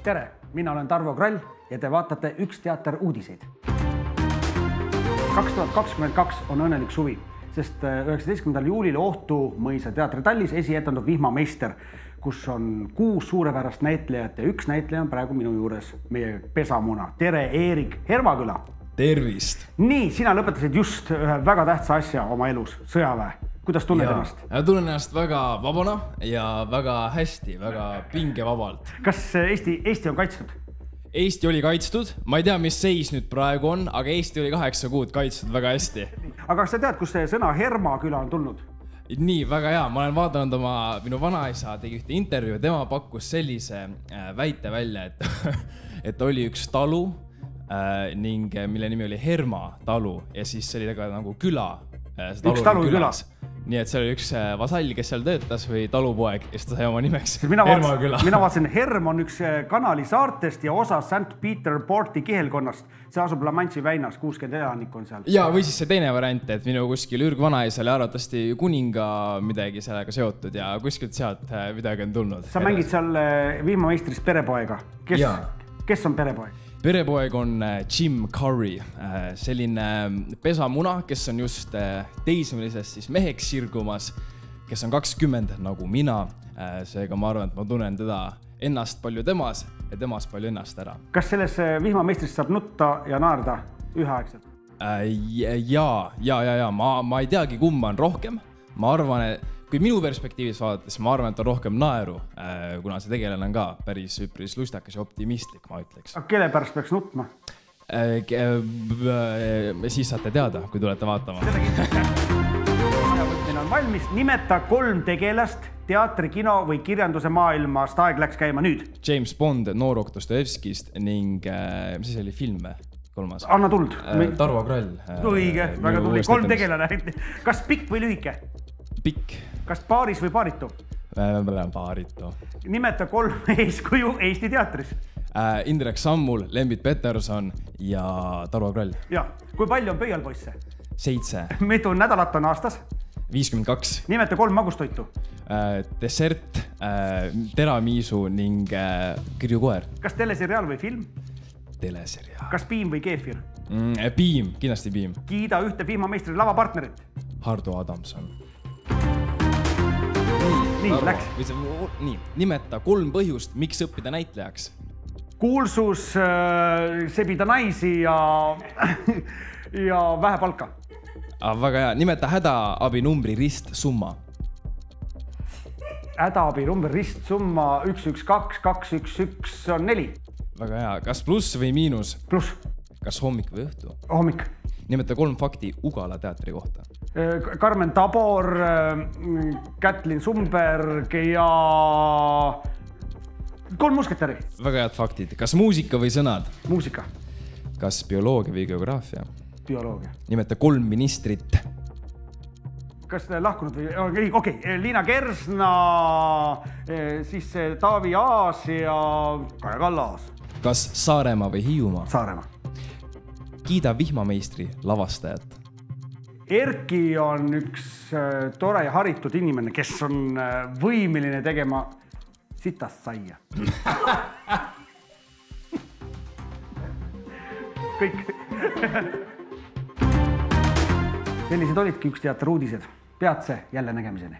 Tere, mina olen Tarvo Krall ja te vaatate Üks teater uudiseid. 2022 on õnnelik suvi, sest 19. juulil Ohtu mõisa teatritallis esietendub Vihmameister, kus on 6 suurepärast näitlejat ja üks näitleja on praegu minu juures, meie pesamuna. Tere, Eerik Hervaküla. Tervist! Nii, sina lõpetasid just ühe väga tähtsa asja oma elus, sõjaväe. Kuidas tunned ennast? Tunnen ennast väga vabana ja väga hästi, väga pingevabalt. Kas Eesti on kaitstud? Eesti oli kaitstud. Ma ei tea, mis seis nüüd praegu on, aga Eesti oli 8 kuud kaitstud väga hästi. Aga kas sa tead, kus see sõna Hermaküla on tulnud? Nii, väga hea. Ma olen vaadanud minu vanaisa tegi ühte intervjuu. Tema pakkus sellise väite välja, et oli üks talu, ning mille nimi oli Herma talu ja siis see oli nagu küla. Üks talu küla. Nii et see oli üks vasall, kes seal töötas või talupoeg, kes ta sai oma nimeks. Mina vaatasin, Herm on üks kanali saartest ja osa St. Peterporti kihelkonnast. See asub La Manche'i väinas, 60 elanik on seal. Ja, või siis see teine variant, et minu kuskil ürgvanaisal ja arvatavasti kuninga midagi sellega seotud ja kuskilt sealt midagi on tulnud. Sa mängid seal Vihmameistris perepoega. Kes on perepoeg? Perepoeg on Jim Carrey, selline pesamuna, kes on just teismelisest siis meheks sirgumas, kes on 20 nagu mina. Seega ma arvan, et ma tunnen teda ennast palju temas ja temas palju ennast ära. Kas selles Vihmameistris saab nutta ja naerda üheaegselt? Ja. Ma ei teagi, kumma on rohkem. Ma arvan, et kui minu perspektiivis vaadates, ma arvan, et on rohkem naeru, kuna see tegelane on ka päris lustakas ja optimistlik, ma ütleks. Aga kelle pärast peaks nutma? Siis saate teada, kui tulete vaatama. Meil on valmis. Nimeta 3 tegelast teatri, kino või kirjanduse maailmast. Aeg läks käima nüüd. James Bond, Noorok Dostojevskist ning mis see oli film? 3. Anna tuld. Tarvo Krall. Õige, väga tuli. 3 tegelane. Kas pikk või lühike? Pikk. Kas paaris või paaritu? Paaritu. Nimeta 3 eeskuju Eesti teatris. Indrek Sammul, Lembit Peterson ja Tarvo Krall. Ja, kui palju on pöialpoisse? 7. Mitu nädalat on aastas? 52. Nimeta 3 magustoitu. Dessert, teramiisu ning kirjukoer. Kas teleseriaal või film? Teleseriaal. Kas piim või keefir? Piim, kindlasti piim. Kiida ühte Vihmameistri lavapartnerit. Hardo Adamson. Nii, läks. Nii, nimeta 3 põhjust, miks õppida näitlejaks. Kuulsus, sebida naisi ja vähe palka. Väga hea. Nimeta hädaabinumbri ristsumma. Hädaabinumbri ristsumma 112 211 on 4. Väga hea. Kas pluss või miinus? Pluss. Kas hommik või õhtu? Hommik. Nimeta 3 fakti Ugala teatri kohta. Karmen Tabor, Kätlin Sumberg ja 3 musketäri. Väga head faktid. Kas muusika või sõnad? Muusika. Kas bioloogia või geograafia? Bioloogia. Nimeta 3 ministrit. Kas lahkunud või? Okei, Liina Kersna, siis Taavi Aas ja Kaja Kallas. Kas Saaremaa või Hiiumaa? Saaremaa. Kiida Vihmameistri lavastajat. Erki on üks tore ja haritud inimene, kes on võimeline tegema sitast saia. Kõik. Sellised olidki Üks teater uudised. Peatse jälle nägemiseni.